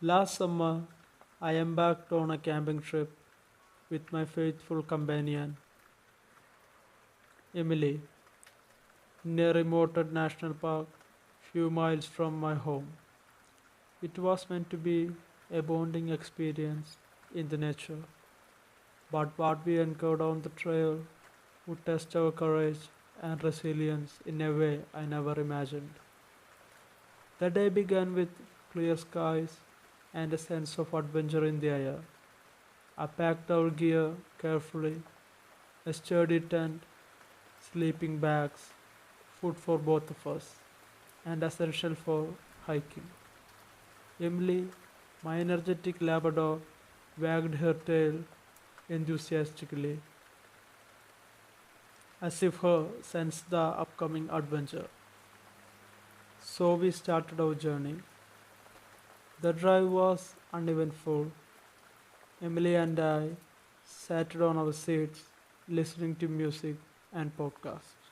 Last summer, I embarked on a camping trip with my faithful companion, Emily, in a remote national park few miles from my home. It was meant to be a bonding experience in the nature, but what we encountered on the trail would test our courage and resilience in a way I never imagined. The day began with clear skies and a sense of adventure in the air. I packed our gear carefully, a sturdy tent, sleeping bags, food for both of us, and essential for hiking. Emily, my energetic Labrador, wagged her tail enthusiastically, as if her sensed the upcoming adventure. So we started our journey. The drive was uneventful. Emily and I sat on our seats, listening to music and podcasts.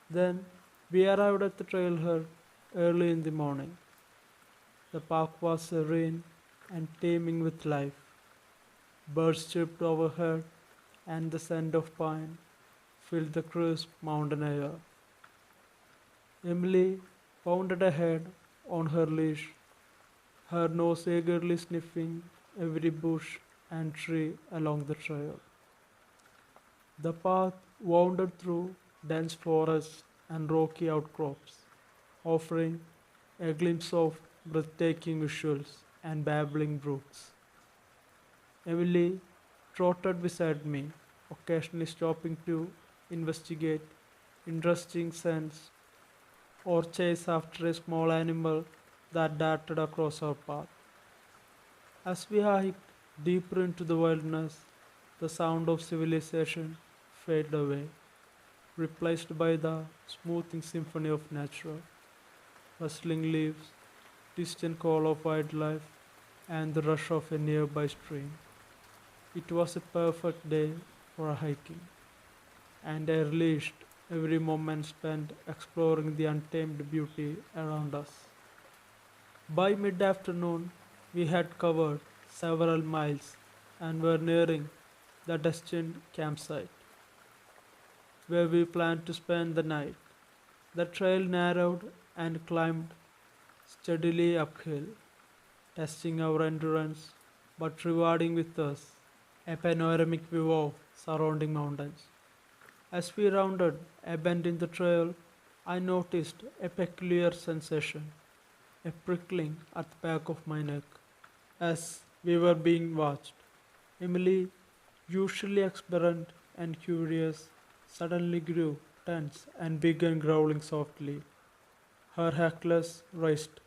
Then we arrived at the trailhead early in the morning. The park was serene and teeming with life. Birds chirped overhead, and the scent of pine filled the crisp mountain air. Emily pounded ahead on her leash, her nose eagerly sniffing every bush and tree along the trail. The path wound through dense forests and rocky outcrops, offering a glimpse of breathtaking visuals and babbling brooks. Emily trotted beside me, occasionally stopping to investigate interesting scents or chase after a small animal that darted across our path. As we hiked deeper into the wilderness, the sound of civilization faded away, replaced by the smoothing symphony of nature, rustling leaves, distant call of wildlife, and the rush of a nearby stream. It was a perfect day for hiking, and I relished every moment spent exploring the untamed beauty around us. By mid afternoon, we had covered several miles and were nearing the destined campsite, where we planned to spend the night. The trail narrowed and climbed steadily uphill, testing our endurance but rewarding with us a panoramic view of surrounding mountains. As we rounded a bend in the trail, I noticed a peculiar sensation, a prickling at the back of my neck, as we were being watched. Emily, usually exuberant and curious, suddenly grew tense and began growling softly, her hackles raised.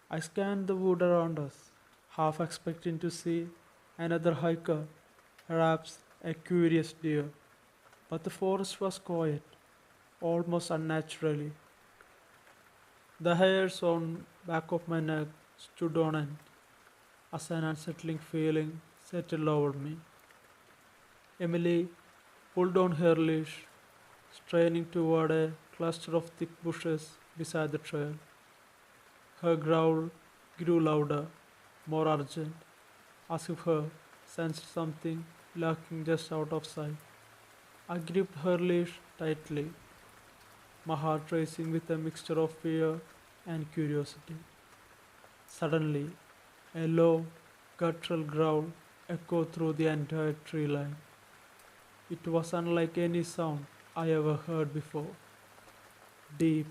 I scanned the wood around us, half expecting to see another hiker, perhaps a curious deer. But the forest was quiet, almost unnaturally. The hairs on back of my neck stood on end as an unsettling feeling settled over me. Emily pulled on her leash, straining toward a cluster of thick bushes beside the trail. Her growl grew louder, more urgent, as if her sensed something lurking just out of sight. I gripped her leash tightly, my heart racing with a mixture of fear and curiosity. Suddenly, a low, guttural growl echoed through the entire tree line. It was unlike any sound I ever heard before, deep,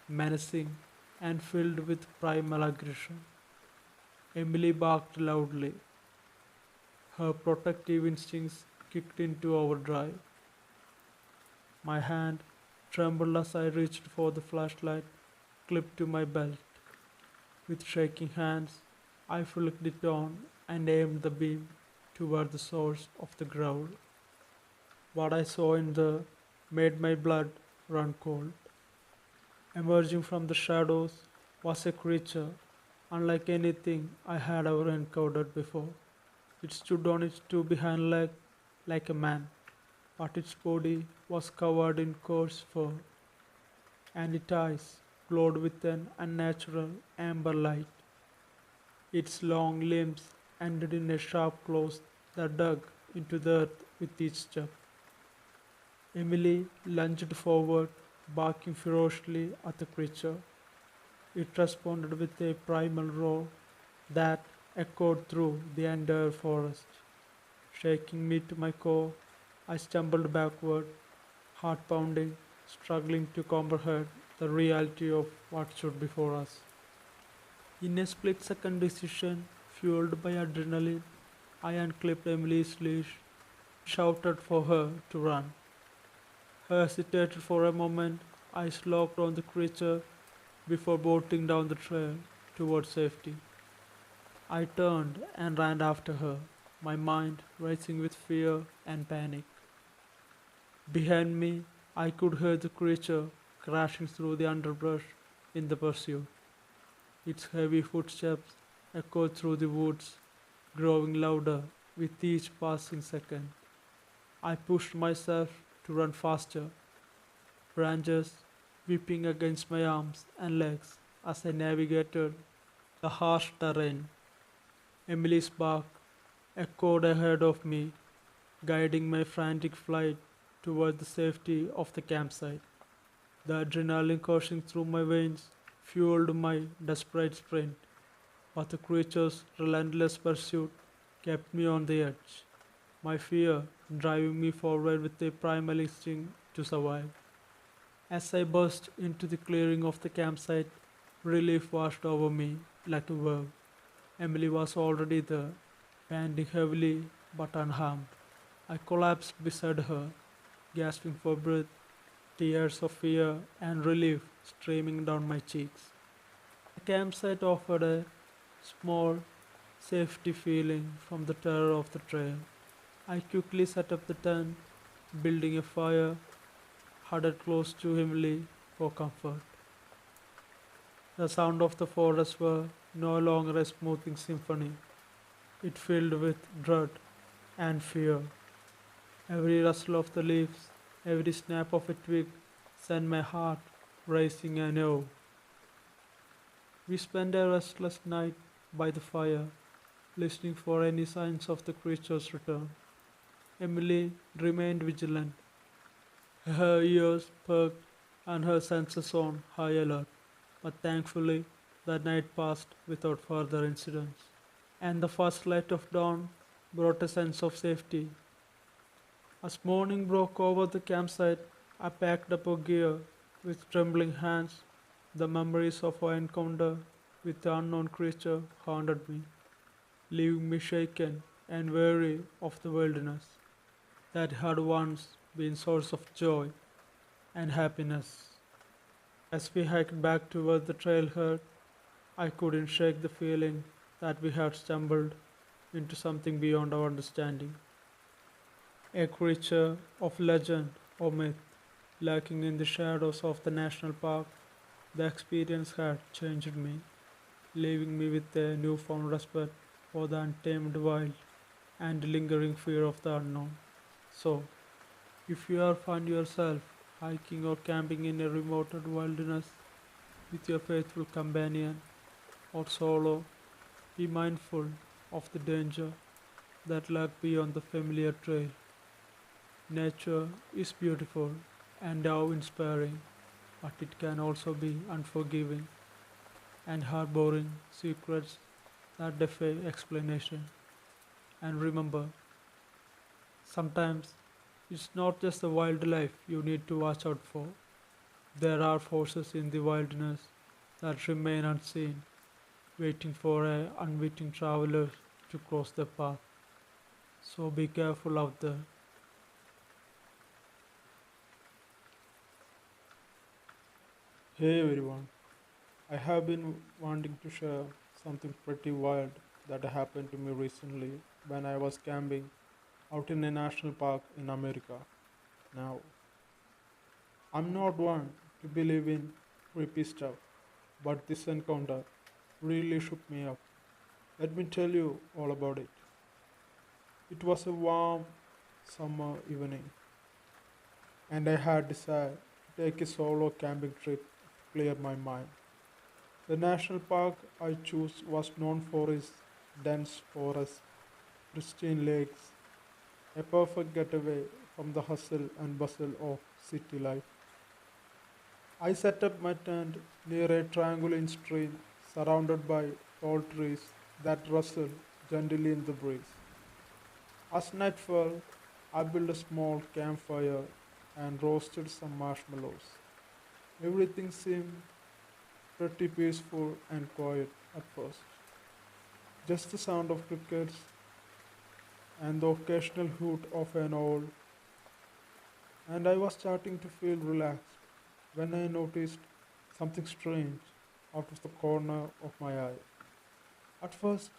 menacing, and filled with primal aggression. Emily barked loudly. Her protective instincts kicked into overdrive. My hand trembled as I reached for the flashlight clipped to my belt. With shaking hands, I flicked it on and aimed the beam toward the source of the growl. What I saw in there made my blood run cold. Emerging from the shadows was a creature unlike anything I had ever encountered before. It stood on its two behind legs like a man, but its body was covered in coarse fur, and its eyes, glowed with an unnatural amber light. Its long limbs ended in a sharp claws that dug into the earth with each step. Emily lunged forward, barking ferociously at the creature. It responded with a primal roar that echoed through the entire forest. Shaking me to my core, I stumbled backward, heart pounding, struggling to comprehend the reality of what stood before us. In a split second decision, fueled by adrenaline, I unclipped Emily's leash, shouted for her to run. I hesitated for a moment, eyes locked on the creature before bolting down the trail towards safety. I turned and ran after her, my mind racing with fear and panic. Behind me, I could hear the creature crashing through the underbrush in the pursuit. Its heavy footsteps echoed through the woods, growing louder with each passing second. I pushed myself to run faster, branches whipping against my arms and legs as I navigated the harsh terrain. Emily's bark echoed ahead of me, guiding my frantic flight toward the safety of the campsite. The adrenaline coursing through my veins fueled my desperate sprint, but the creature's relentless pursuit kept me on the edge, my fear driving me forward with a primal instinct to survive. As I burst into the clearing of the campsite, relief washed over me like a wave. Emily was already there, panting heavily but unharmed. I collapsed beside her, gasping for breath, tears of fear and relief streaming down my cheeks. The campsite offered a small, safety feeling from the terror of the trail. I quickly set up the tent, building a fire, huddled close to Emily for comfort. The sound of the forest were no longer a smoothing symphony. It filled with dread and fear. Every rustle of the leaves, every snap of a twig sent my heart racing anew. We spent a restless night by the fire, listening for any signs of the creature's return. Emily remained vigilant, her ears perked and her senses on high alert, but thankfully the night passed without further incidents, and the first light of dawn brought a sense of safety. As morning broke over the campsite, I packed up our gear with trembling hands. The memories of our encounter with the unknown creature haunted me, leaving me shaken and weary of the wilderness that had once been source of joy and happiness. As we hiked back toward the trailhead, I couldn't shake the feeling that we had stumbled into something beyond our understanding. A creature of legend or myth lurking in the shadows of the national park. The experience had changed me, leaving me with a newfound respect for the untamed wild and lingering fear of the unknown. So, if you ever find yourself hiking or camping in a remote wilderness with your faithful companion or solo, be mindful of the danger that lurk beyond the familiar trail. Nature is beautiful and awe-inspiring, but it can also be unforgiving and harboring secrets that defy explanation. And remember, sometimes it's not just the wildlife you need to watch out for. There are forces in the wilderness that remain unseen, waiting for a unwitting traveler to cross their path. So be careful out there. Hey everyone, I have been wanting to share something pretty wild that happened to me recently when I was camping out in a national park in America. Now, I'm not one to believe in creepy stuff, but this encounter really shook me up. Let me tell you all about it. It was a warm summer evening, and I had decided to take a solo camping trip clear my mind. The national park I chose was known for its dense forest, pristine lakes, a perfect getaway from the hustle and bustle of city life. I set up my tent near a triangular stream surrounded by tall trees that rustled gently in the breeze. As night fell, I built a small campfire and roasted some marshmallows. Everything seemed pretty peaceful and quiet at first. Just the sound of crickets and the occasional hoot of an owl, and I was starting to feel relaxed when I noticed something strange out of the corner of my eye. At first,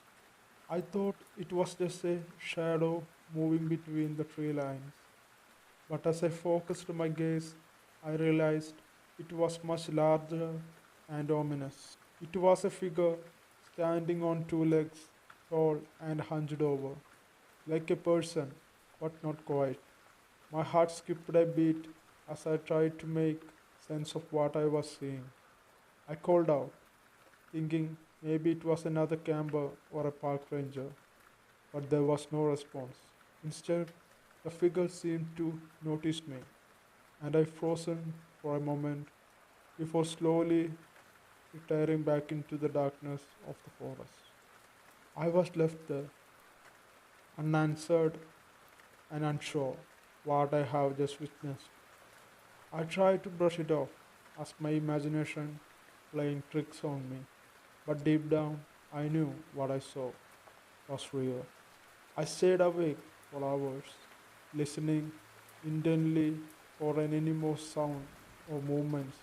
I thought it was just a shadow moving between the tree lines, but as I focused my gaze, I realized it was much larger and ominous. It was a figure standing on two legs, tall and hunched over, like a person, but not quite. My heart skipped a beat as I tried to make sense of what I was seeing. I called out, thinking maybe it was another camper or a park ranger, but there was no response. Instead, the figure seemed to notice me, and I frozen for a moment before slowly retiring back into the darkness of the forest. I was left there, unanswered and unsure what I have just witnessed. I tried to brush it off as my imagination playing tricks on me, but deep down I knew what I saw was real. I stayed awake for hours, listening intently for any more sound or movements,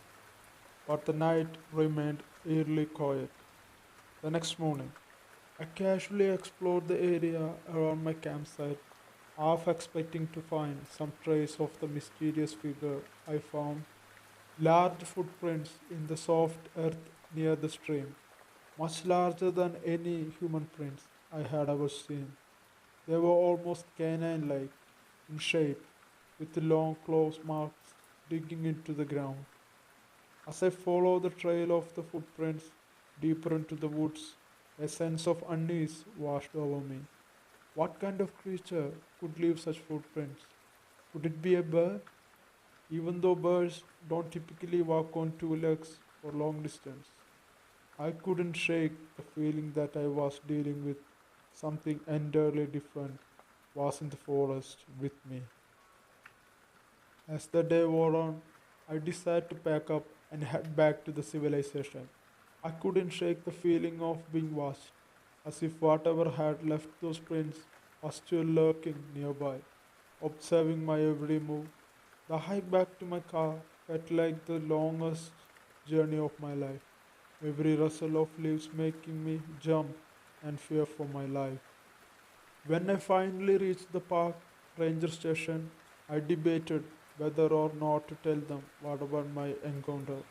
but the night remained eerily quiet. The next morning, I casually explored the area around my campsite, half expecting to find some trace of the mysterious figure. I found large footprints in the soft earth near the stream, much larger than any human prints I had ever seen. They were almost canine like in shape, with long claws marks digging into the ground. As I followed the trail of the footprints deeper into the woods, a sense of unease washed over me. What kind of creature could leave such footprints? Could it be a bear? Even though birds don't typically walk on two legs for long distance, I couldn't shake the feeling that I was dealing with something entirely different was in the forest with me. As the day wore on, I decided to pack up and head back to the civilization. I couldn't shake the feeling of being watched, as if whatever had left those prints was still lurking nearby, observing my every move. The hike back to my car felt like the longest journey of my life, every rustle of leaves making me jump and fear for my life. When I finally reached the park ranger station, I debated whether or not to tell them what about my encounter.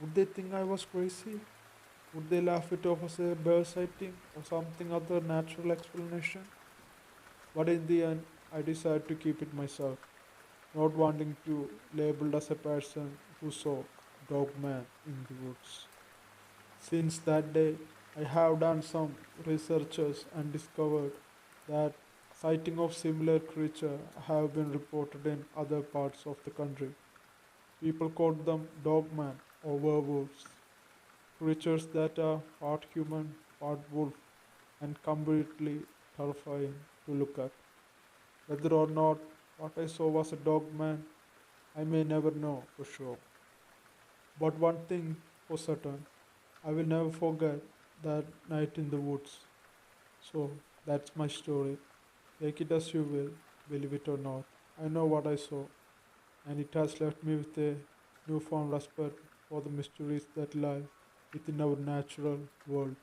Would they think I was crazy? Would they laugh it off as a bear sighting or something other natural explanation? But in the end, I decided to keep it myself, not wanting to labeled as a person who saw dogman in the woods. Since that day, I have done some researches and discovered that sighting of similar creature have been reported in other parts of the country. People call them dogman or werewolves, creatures that are part human, part wolf, and completely terrifying to look at. Whether or not what I saw was a dogman, I may never know for sure. But one thing for certain, I will never forget that night in the woods. So that's my story. Take it as you will, believe it or not. I know what I saw, and it has left me with a newfound respect for the mysteries that lie within our natural world.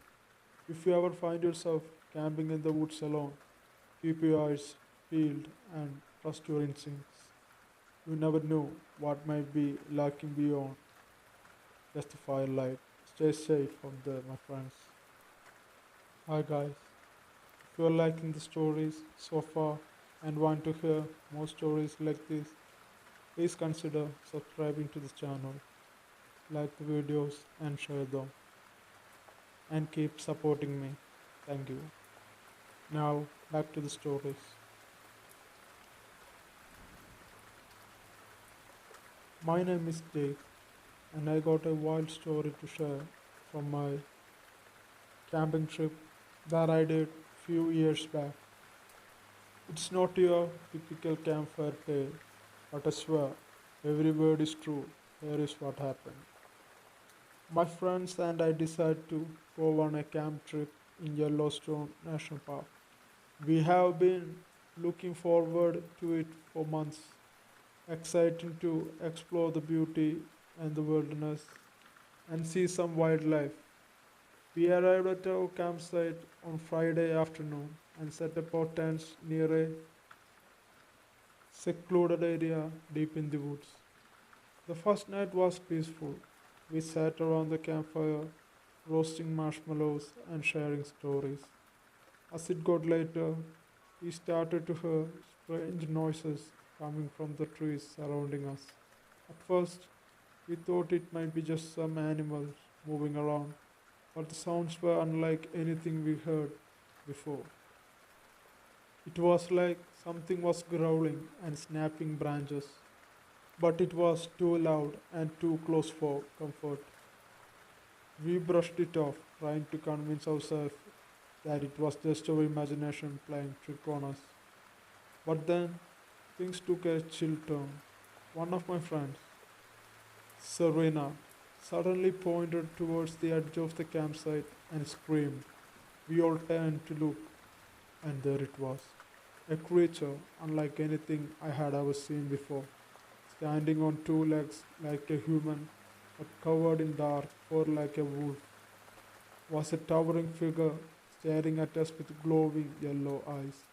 If you ever find yourself camping in the woods alone, keep your eyes peeled and trust your instincts. You never know what might be lurking beyond just the firelight. Stay safe from there, my friends. Hi, guys. If you are liking the stories so far and want to hear more stories like this, please consider subscribing to this channel. like the videos, and share them. And keep supporting me. Thank you. Now, back to the stories. My name is Dave, and I got a wild story to share from my camping trip that I did few years back. It's not your typical campfire tale, but I swear, every word is true. Here is what happened. My friends and I decided to go on a camp trip in Yellowstone National Park. We have been looking forward to it for months, exciting to explore the beauty and the wilderness and see some wildlife. We arrived at our campsite on Friday afternoon and set up our tents near a secluded area deep in the woods. The first night was peaceful. We sat around the campfire, roasting marshmallows and sharing stories. As it got later, we started to hear strange noises coming from the trees surrounding us. At first, we thought it might be just some animals moving around, but the sounds were unlike anything we heard before. It was like something was growling and snapping branches, but it was too loud and too close for comfort. We brushed it off, trying to convince ourselves that it was just our imagination playing trick on us. But then things took a chill turn. One of my friends, Serena, suddenly pointed towards the edge of the campsite and screamed. We all turned to look, and there it was. A creature unlike anything I had ever seen before, standing on two legs like a human, but covered in dark fur like a wolf, was a towering figure staring at us with glowing yellow eyes.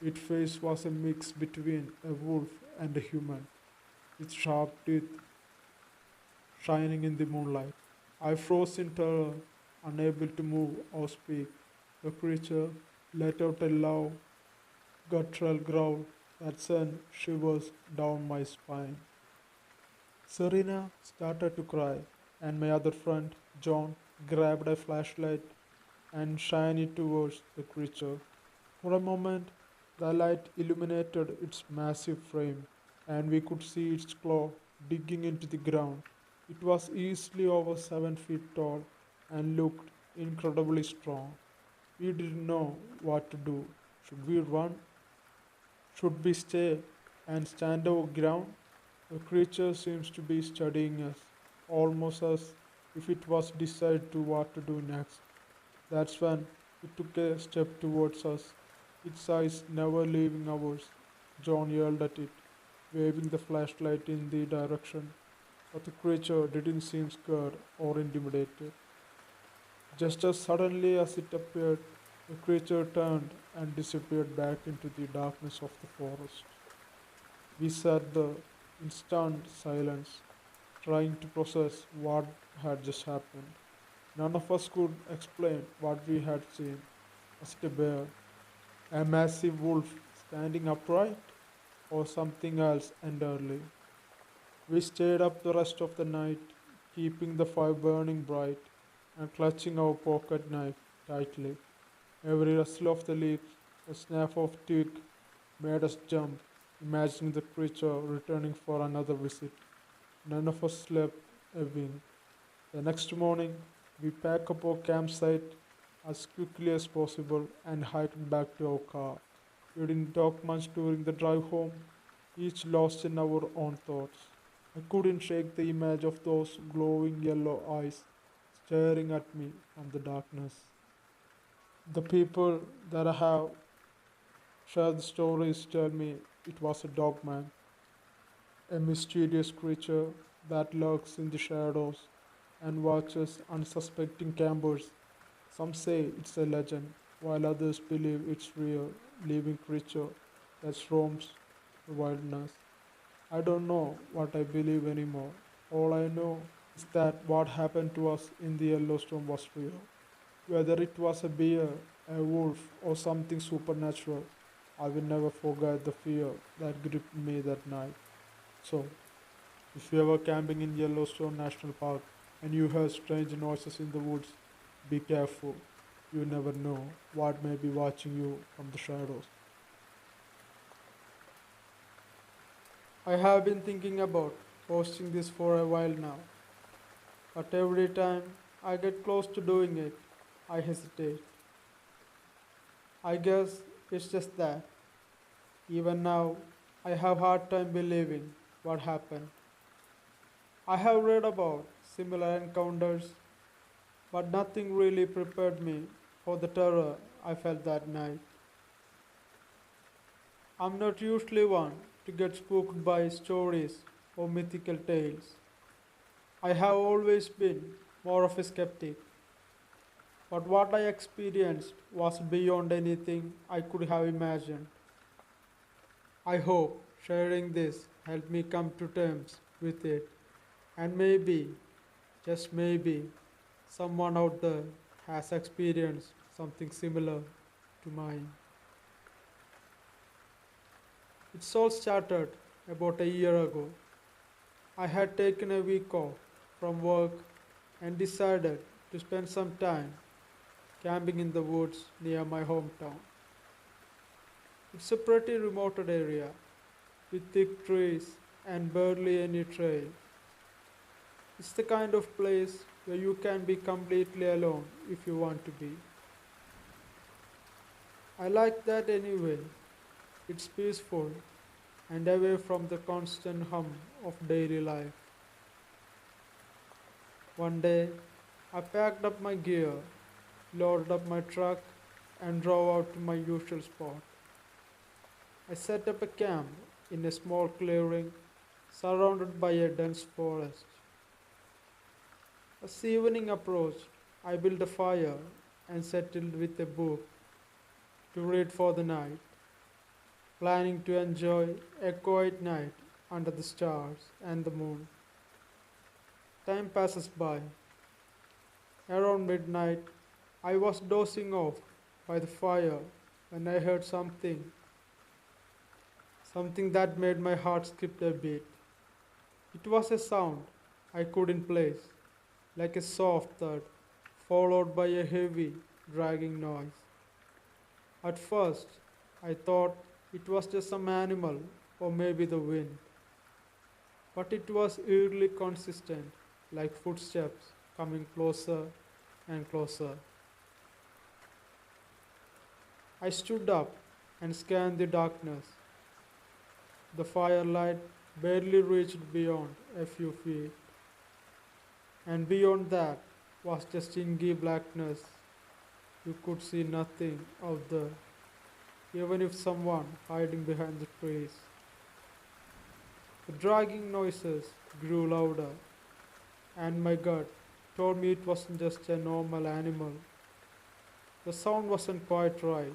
Its face was a mix between a wolf and a human, with sharp teeth shining in the moonlight. I froze in terror, unable to move or speak. The creature let out a loud, guttural growl that sent shivers down my spine. Serena started to cry, and my other friend, John, grabbed a flashlight and shined it towards the creature. For a moment, the light illuminated its massive frame, and we could see its claw digging into the ground. It was easily over 7 feet tall and looked incredibly strong. We didn't know what to do. Should we run? Should we stay and stand our ground? The creature seems to be studying us, almost as if it was decided to what to do next. That's when it took a step towards us, its eyes never leaving ours. John yelled at it, waving the flashlight in the direction, but the creature didn't seem scared or intimidated. Just as suddenly as it appeared, the creature turned and disappeared back into the darkness of the forest. We sat there in stunned silence, trying to process what had just happened. None of us could explain what we had seen. Was it a bear, a massive wolf standing upright, or something else entirely? We stayed up the rest of the night, keeping the fire burning bright and clutching our pocket knife tightly. Every rustle of the leaves, a snap of twig made us jump, imagining the creature returning for another visit. None of us slept a wink. The next morning, we packed up our campsite as quickly as possible and hiked back to our car. We didn't talk much during the drive home, each lost in our own thoughts. I couldn't shake the image of those glowing yellow eyes staring at me from the darkness. The people that I have shared the stories tell me it was a dogman, a mysterious creature that lurks in the shadows and watches unsuspecting campers. Some say it's a legend, while others believe it's real, living creature that roams the wilderness. I don't know what I believe anymore. All I know is that what happened to us in the Yellowstone was real. Whether it was a bear, a wolf, or something supernatural, I will never forget the fear that gripped me that night. So, If you ever camping in Yellowstone National Park and you hear strange noises in the woods, be careful. You never know what may be watching you from the shadows. I have been thinking about posting this for a while now, but every time I get close to doing it, I hesitate. I guess it's just that. Even now, I have hard time believing what happened. I have read about similar encounters, but nothing really prepared me for the terror I felt that night. I'm not usually one to get spooked by stories or mythical tales. I have always been more of a skeptic, but what I experienced was beyond anything I could have imagined. I hope sharing this helped me come to terms with it, and maybe, just maybe, someone out there has experienced something similar to mine. It all started about a year ago. I had taken a week off from work and decided to spend some time camping in the woods near my hometown. It's a pretty remote area with thick trees and barely any trail. It's the kind of place where you can be completely alone if you want to be. I like that anyway. It's peaceful and away from the constant hum of daily life. One day, I packed up my gear, loaded up my truck, and drove out to my usual spot. I set up a camp in a small clearing surrounded by a dense forest. As evening approached, I built a fire and settled with a book to read for the night, planning to enjoy a quiet night under the stars and the moon. Time passes by. Around midnight, I was dozing off by the fire when I heard something that made my heart skip a beat. It was a sound I couldn't place, like a soft thud, followed by a heavy, dragging noise. At first, I thought it was just some animal or maybe the wind, but it was eerily consistent, like footsteps coming closer and closer. I stood up and scanned the darkness. The firelight barely reached beyond a few feet, and beyond that was just inky blackness. You could see nothing out there, even if someone hiding behind the trees. The dragging noises grew louder, and my gut told me it wasn't just a normal animal. The sound wasn't quite right.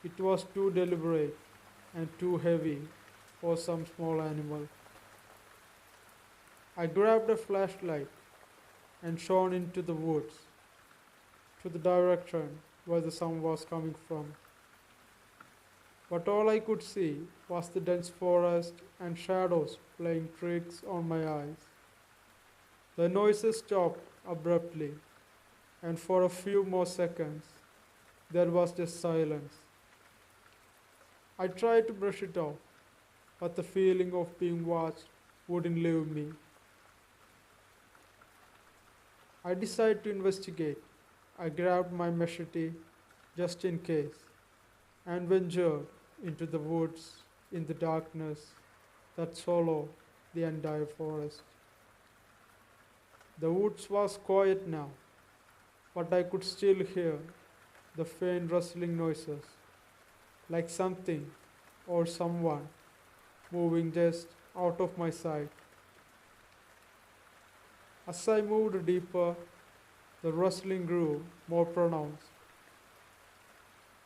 It was too deliberate and too heavy for some small animal. I grabbed a flashlight and shone into the woods, to the direction where the sound was coming from. But all I could see was the dense forest and shadows playing tricks on my eyes. The noises stopped abruptly, and for a few more seconds, there was just silence. I tried to brush it off, but the feeling of being watched wouldn't leave me. I decided to investigate. I grabbed my machete just in case and ventured into the woods in the darkness that swallowed the entire forest. The woods was quiet now, but I could still hear the faint rustling noises, like something or someone moving just out of my sight. As I moved deeper, the rustling grew more pronounced.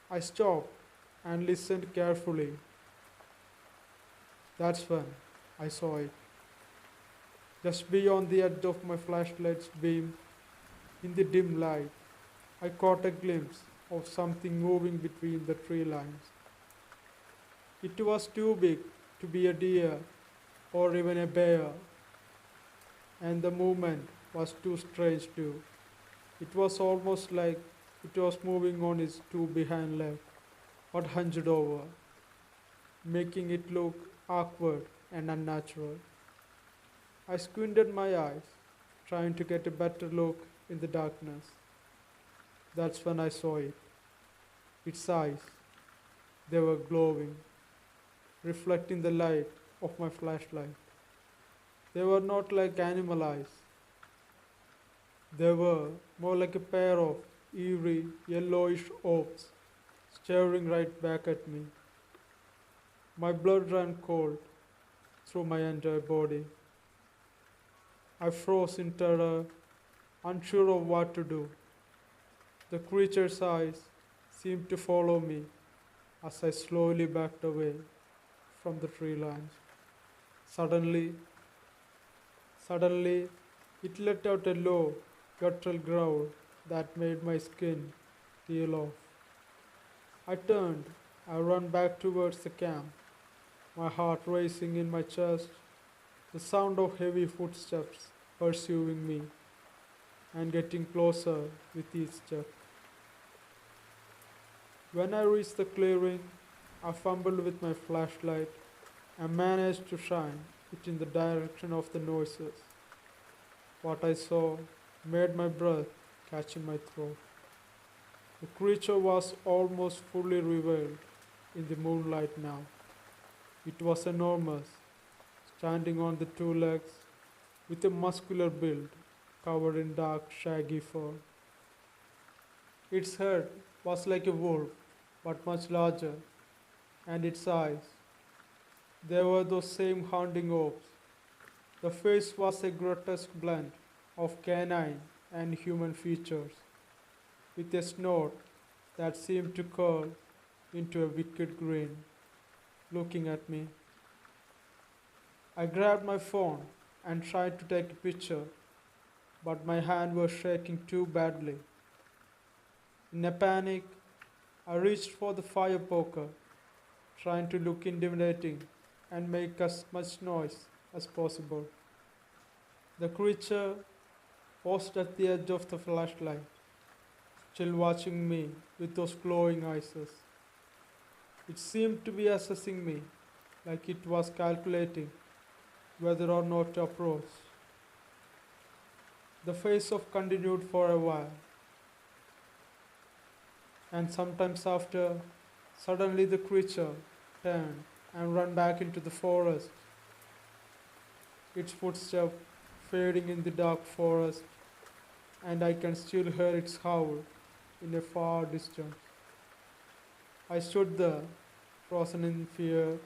I stopped and listened carefully. That's when I saw it. Just beyond the edge of my flashlight's beam, in the dim light, I caught a glimpse of something moving between the tree lines. It was too big to be a deer or even a bear, and the movement was too strange too. It was almost like it was moving on its two behind legs, but hunched over, making it look awkward and unnatural. I squinted my eyes, trying to get a better look in the darkness. That's when I saw it. Its eyes, they were glowing, reflecting the light of my flashlight. They were not like animal eyes. They were more like a pair of eerie, yellowish orbs staring right back at me. My blood ran cold through my entire body. I froze in terror, unsure of what to do. The creature's eyes seemed to follow me as I slowly backed away from the tree lines. Suddenly, suddenly, it let out a low, guttural growl that made my skin peel off. I turned. I ran back towards the camp, my heart racing in my chest, the sound of heavy footsteps pursuing me and getting closer with each step. When I reached the clearing, I fumbled with my flashlight and managed to shine it in the direction of the noises. What I saw made my breath catch in my throat. The creature was almost fully revealed in the moonlight now. It was enormous, standing on the two legs with a muscular build covered in dark, shaggy fur. Its head was like a wolf, but much larger, and its eyes, they were those same haunting orbs. The face was a grotesque blend of canine and human features, with a snout that seemed to curl into a wicked grin, looking at me. I grabbed my phone and tried to take a picture, but my hand was shaking too badly. In a panic, I reached for the fire poker, trying to look intimidating and make as much noise as possible. The creature paused at the edge of the flashlight, still watching me with those glowing eyes. It seemed to be assessing me, like it was calculating whether or not to approach. The face-off continued for a while, and sometimes after, suddenly the creature turned and ran back into the forest, its footsteps fading in the dark forest, and I can still hear its howl in a far distance. I stood there, frozen in fear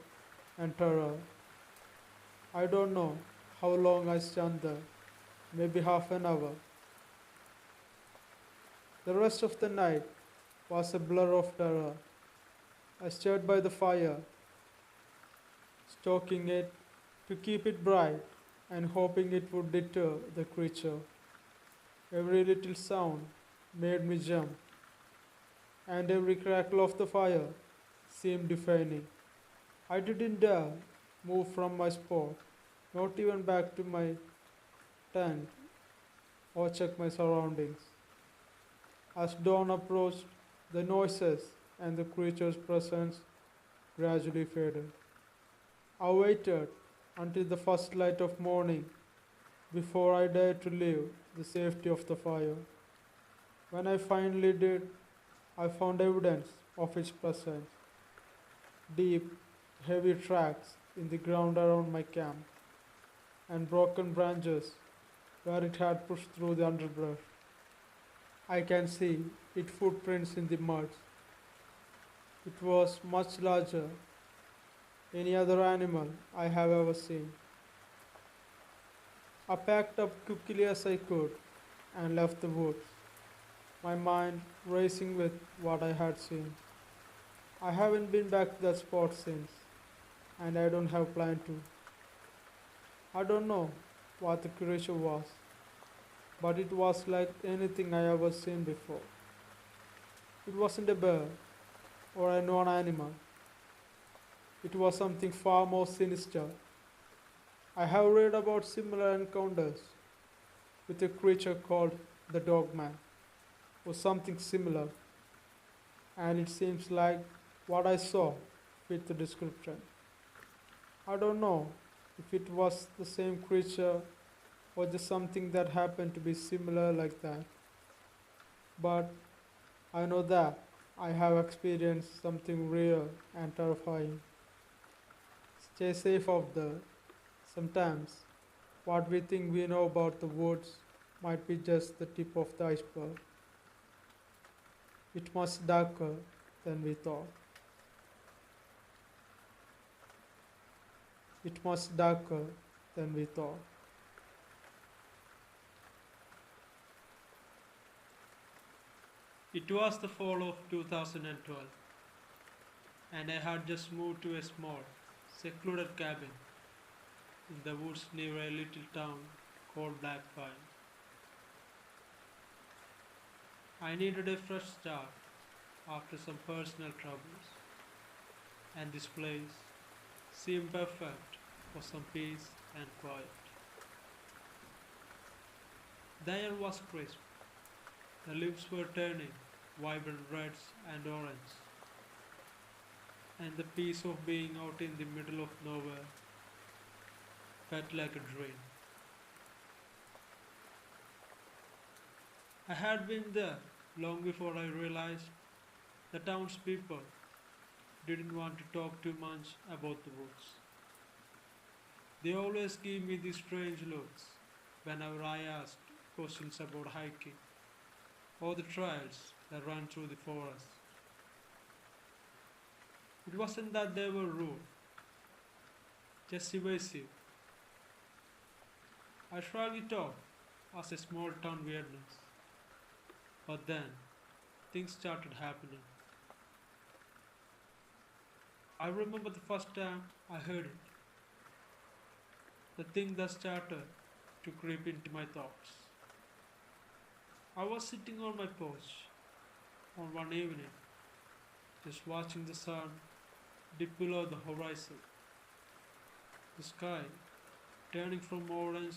and terror. I don't know how long I stood there, maybe half an hour. The rest of the night was a blur of terror. I stood by the fire, stoking it to keep it bright and hoping it would deter the creature. Every little sound made me jump, and every crackle of the fire seemed deafening. I didn't dare move from my spot, not even back to my tent or check my surroundings. As dawn approached, the noises and the creature's presence gradually faded. I waited until the first light of morning before I dared to leave the safety of the fire. When I finally did, I found evidence of its presence. Deep, heavy tracks in the ground around my camp, and broken branches where it had pushed through the underbrush. I can see its footprints in the mud. It was much larger than any other animal I have ever seen. I packed up quickly as I could and left the woods, my mind racing with what I had seen. I haven't been back to that spot since, and I don't have plan to. I don't know what the creature was, but it was like anything I ever seen before. It wasn't a bear or a non-animal. It was something far more sinister, I have read about similar encounters with a creature called the dogman or something similar, and it seems like what I saw fit the description. I don't know if it was the same creature or just something that happened to be similar like that, but I know that I have experienced something real and terrifying. Stay safe out there. Sometimes what we think we know about the woods might be just the tip of the iceberg. It's much darker than we thought. It's much darker than we thought. It was the fall of 2012, and I had just moved to a small, secluded cabin in the woods near a little town called Blackpine. I needed a fresh start after some personal troubles, and this place seemed perfect for some peace and quiet. The air was crisp, the leaves were turning vibrant reds and orange, and the peace of being out in the middle of nowhere felt like a dream. I had been there long before I realized the townspeople didn't want to talk too much about the woods. They always gave me these strange looks whenever I asked questions about hiking or the trails that run through the forest. It wasn't that they were rude, just evasive. I shrugged it off as a small town weirdness. But then, things started happening. I remember the first time I heard it, the thing that started to creep into my thoughts. I was sitting on my porch on one evening, just watching the sun dip below the horizon, the sky turning from orange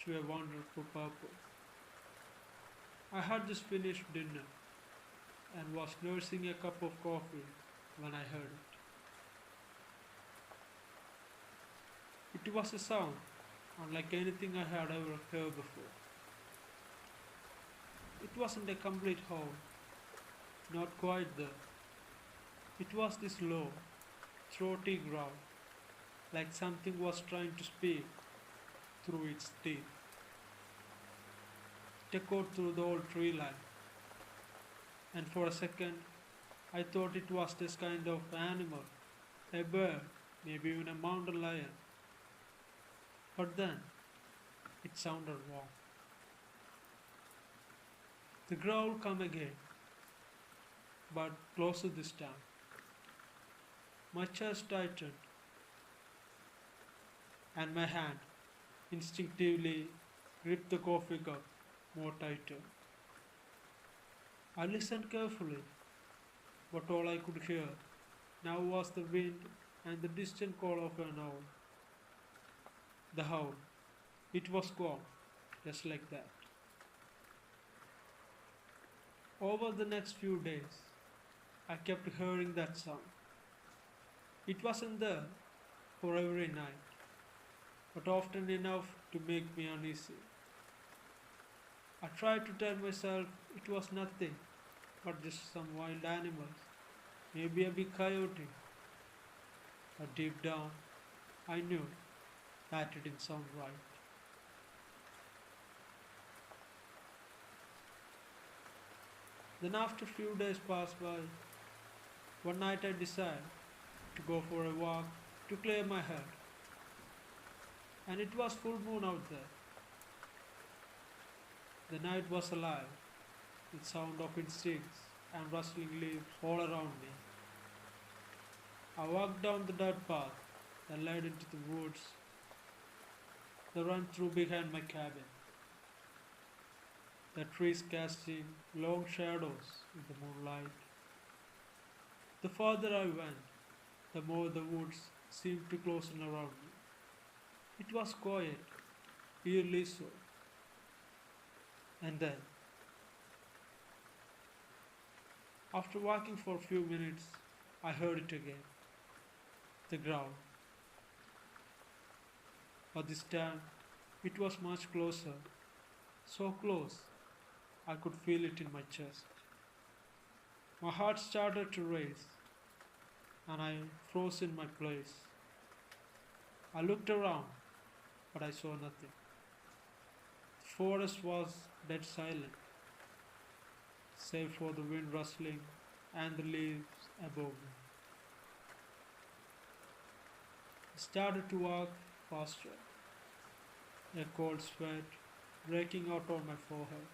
to a wonderful purple. I had just finished dinner and was nursing a cup of coffee when I heard it. It was a sound unlike anything I had ever heard before. It wasn't a complete howl, not quite there. It was this low, throaty growl, like something was trying to speak through its teeth. It echoed through the old tree line, and for a second I thought it was this kind of animal, a bear, maybe even a mountain lion. But then it sounded wrong. The growl came again, but closer this time. My chest tightened, and my hand instinctively gripped the coffee cup more tighter. I listened carefully, but all I could hear now was the wind and the distant call of an owl. The howl. It was gone, just like that. Over the next few days, I kept hearing that sound. It wasn't there for every night, but often enough to make me uneasy. I tried to tell myself it was nothing but just some wild animals, maybe a big coyote, but deep down I knew that it didn't sound right. Then after a few days passed by, one night I decided to go for a walk to clear my head, and it was full moon out there. The night was alive, with sound of insects and rustling leaves all around me. I walked down the dirt path that led into the woods that ran through behind my cabin, the trees casting long shadows in the moonlight. The farther I went, the more the woods seemed to close in around me. It was quiet, eerily so. And then, after walking for a few minutes, I heard it again, the growl. But this time, it was much closer, so close I could feel it in my chest. My heart started to race, and I froze in my place. I looked around, but I saw nothing. The forest was dead silent, save for the wind rustling and the leaves above me. I started to walk faster, a cold sweat breaking out on my forehead.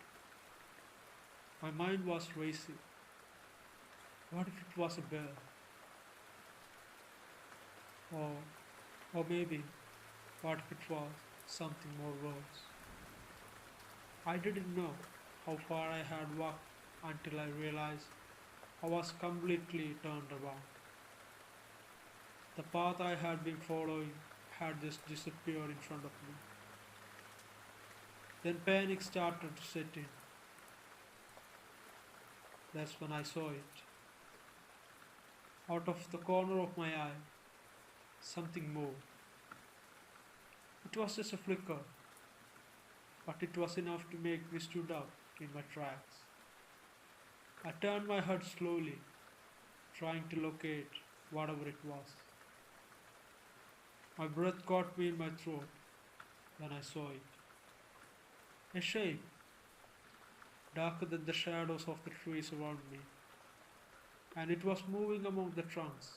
My mind was racing. What if it was a bear? Or, or maybe, what if it was something more worse? I didn't know how far I had walked until I realized I was completely turned around. The path I had been following had just disappeared in front of me. Then panic started to set in. That's when I saw it. Out of the corner of my eye, something moved. It was just a flicker, but it was enough to make me stood up in my tracks. I turned my head slowly, trying to locate whatever it was. My breath caught me in my throat when I saw it. A shape, darker than the shadows of the trees around me, and it was moving among the trunks.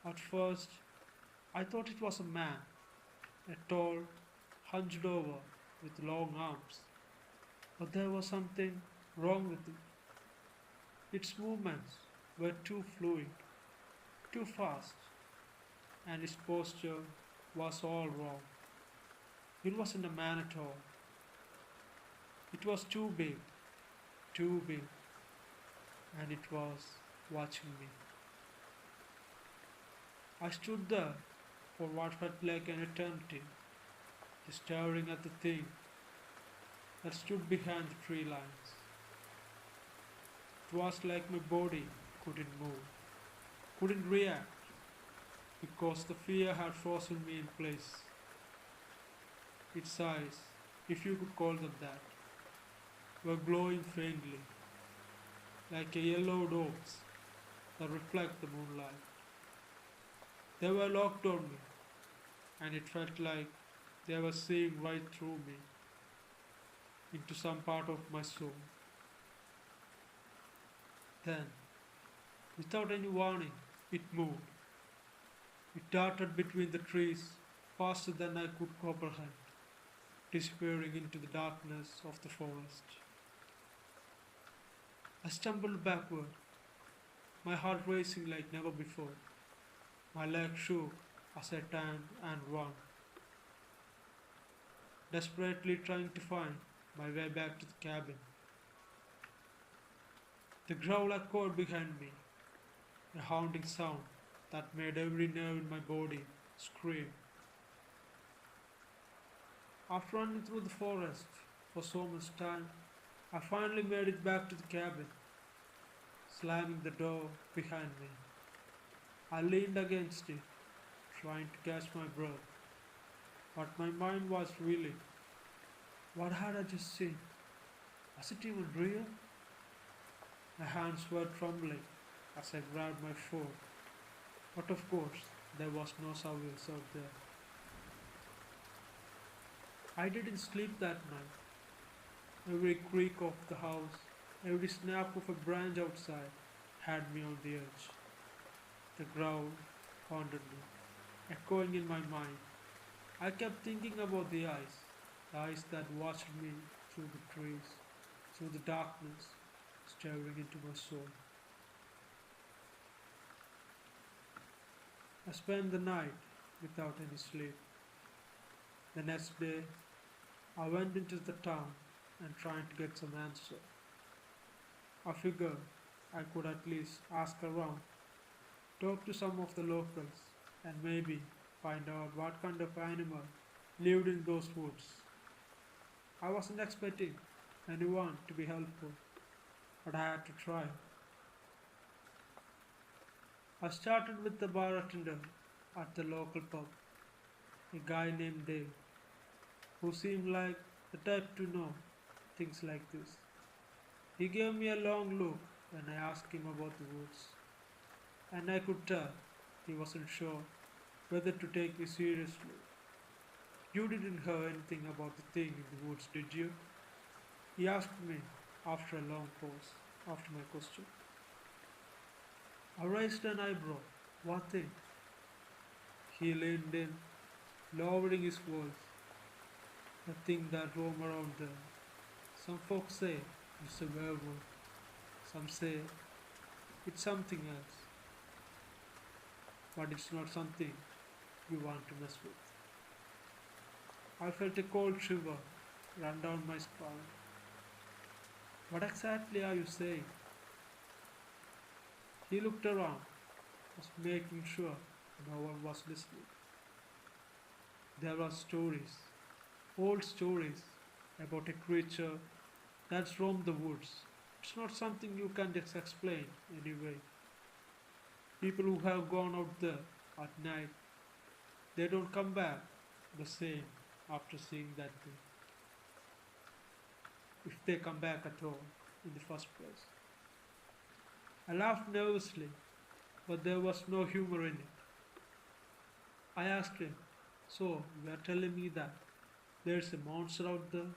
At first, I thought it was a man, a tall, hunched over, with long arms. But there was something wrong with it. Its movements were too fluid, too fast, and its posture was all wrong. It wasn't a man at all. It was too big, and it was watching me. I stood there for what felt like an eternity, just staring at the thing that stood behind the tree lines. It was like my body couldn't move, couldn't react, because the fear had frozen me in place. Its eyes, if you could call them that, were glowing faintly, like a yellowed orbs that reflect the moonlight. They were locked on me, and it felt like they were seeing right through me, into some part of my soul. Then, without any warning, it moved. It darted between the trees faster than I could comprehend, disappearing into the darkness of the forest. I stumbled backward, my heart racing like never before. My legs shook as I turned and ran, desperately trying to find my way back to the cabin. The growl echoed behind me, a haunting sound that made every nerve in my body scream. After running through the forest for so much time, I finally made it back to the cabin, slamming the door behind me. I leaned against it, trying to catch my breath, but my mind was reeling. What had I just seen? Was it even real? My hands were trembling as I grabbed my phone, but of course, there was no surveillance out there. I didn't sleep that night. Every creak of the house, every snap of a branch outside had me on the edge. The growl haunted me, echoing in my mind. I kept thinking about the eyes that watched me through the trees, through the darkness, staring into my soul. I spent the night without any sleep. The next day, I went into the town and tried to get some answer. I figured I could at least ask around, talk to some of the locals, and maybe find out what kind of animal lived in those woods. I wasn't expecting anyone to be helpful, but I had to try. I started with the bartender at the local pub, a guy named Dave, who seemed like the type to know things like this. He gave me a long look when I asked him about the woods, and I could tell he wasn't sure whether to take me seriously. You didn't hear anything about the thing in the woods, did you? He asked me after a long pause after my question. I raised an eyebrow. What thing? He leaned in, lowering his voice. The thing that roam around there. Some folks say it's a werewolf. Some say it's something else. But it's not something you want to mess with. I felt a cold shiver run down my spine. What exactly are you saying? He looked around, was making sure no one was listening. There were stories, old stories, about a creature that's roamed the woods. It's not something you can just explain anyway. People who have gone out there at night, they don't come back the same after seeing that thing. If they come back at all in the first place. I laughed nervously, but there was no humor in it. I asked him, so you are telling me that there's a monster out there?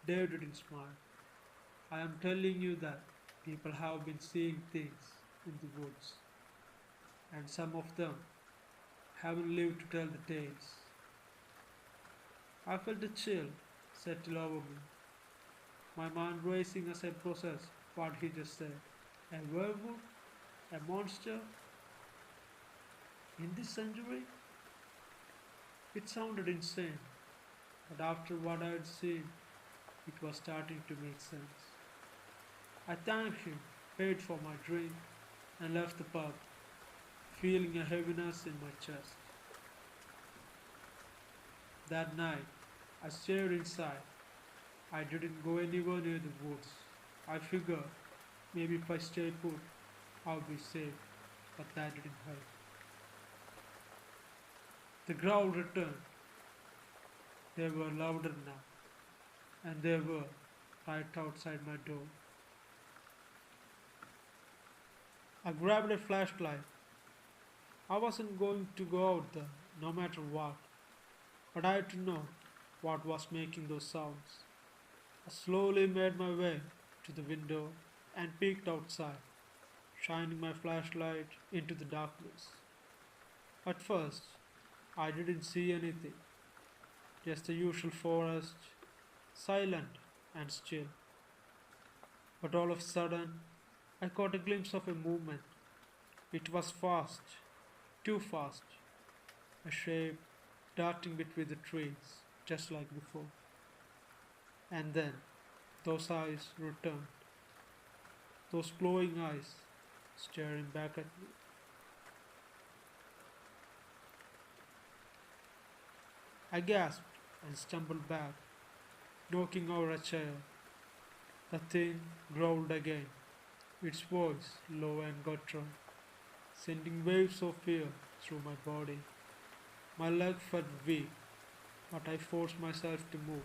Dave didn't smile. I am telling you that people have been seeing things in the woods, and some of them haven't lived to tell the tales. I felt a chill settle over me, my mind racing as I processed what he just said. A werewolf? A monster? In this century? It sounded insane, but after what I had seen, it was starting to make sense. I thanked him, paid for my drink, and left the pub, feeling a heaviness in my chest. That night, I stayed inside. I didn't go anywhere near the woods. I figured maybe if I stay put, I'll be safe, but that didn't help. The growl returned. They were louder now, and they were right outside my door. I grabbed a flashlight. I wasn't going to go out there, no matter what, but I had to know what was making those sounds. I slowly made my way to the window and peeked outside, shining my flashlight into the darkness. At first, I didn't see anything, just the usual forest, silent and still. But all of a sudden, I caught a glimpse of a movement. It was fast, too fast, a shape darting between the trees, just like before. And then, those eyes returned, those glowing eyes staring back at me. I gasped and stumbled back, knocking over a chair. The thing growled again, its voice low and guttural, sending waves of fear through my body. My leg felt weak, but I forced myself to move.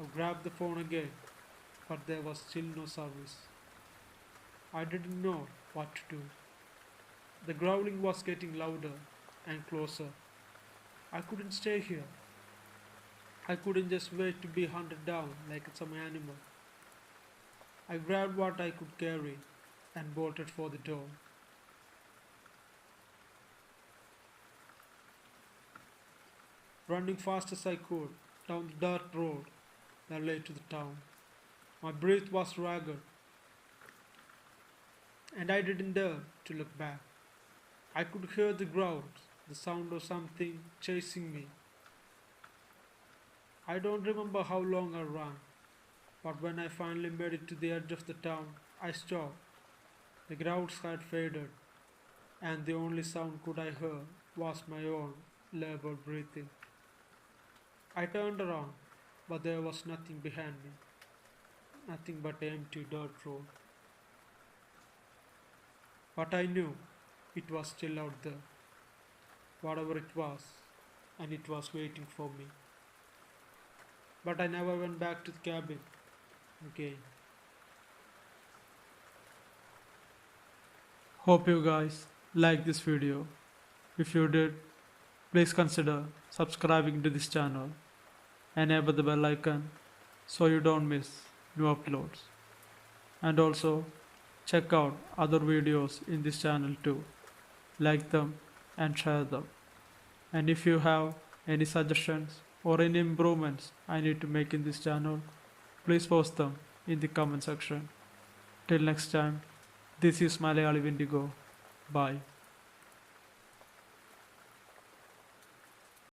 I grabbed the phone again, but there was still no service. I didn't know what to do. The growling was getting louder and closer. I couldn't stay here. I couldn't just wait to be hunted down like some animal. I grabbed what I could carry and bolted for the door. Running fast as I could down the dirt road that led to the town. My breath was ragged, and I didn't dare to look back. I could hear the growls, the sound of something chasing me. I don't remember how long I ran, but when I finally made it to the edge of the town, I stopped. The growls had faded, and the only sound could I hear was my own labored breathing. I turned around, but there was nothing behind me, nothing but an empty dirt road. But I knew it was still out there, whatever it was, and it was waiting for me. But I never went back to the cabin again. Hope you guys like this video. If you did, please consider subscribing to this channel. Enable the bell icon so you don't miss new uploads. And also check out other videos in this channel too. Like them and share them. And if you have any suggestions or any improvements I need to make in this channel, please post them in the comment section. Till next time, this is Malayali Wendigo. Bye.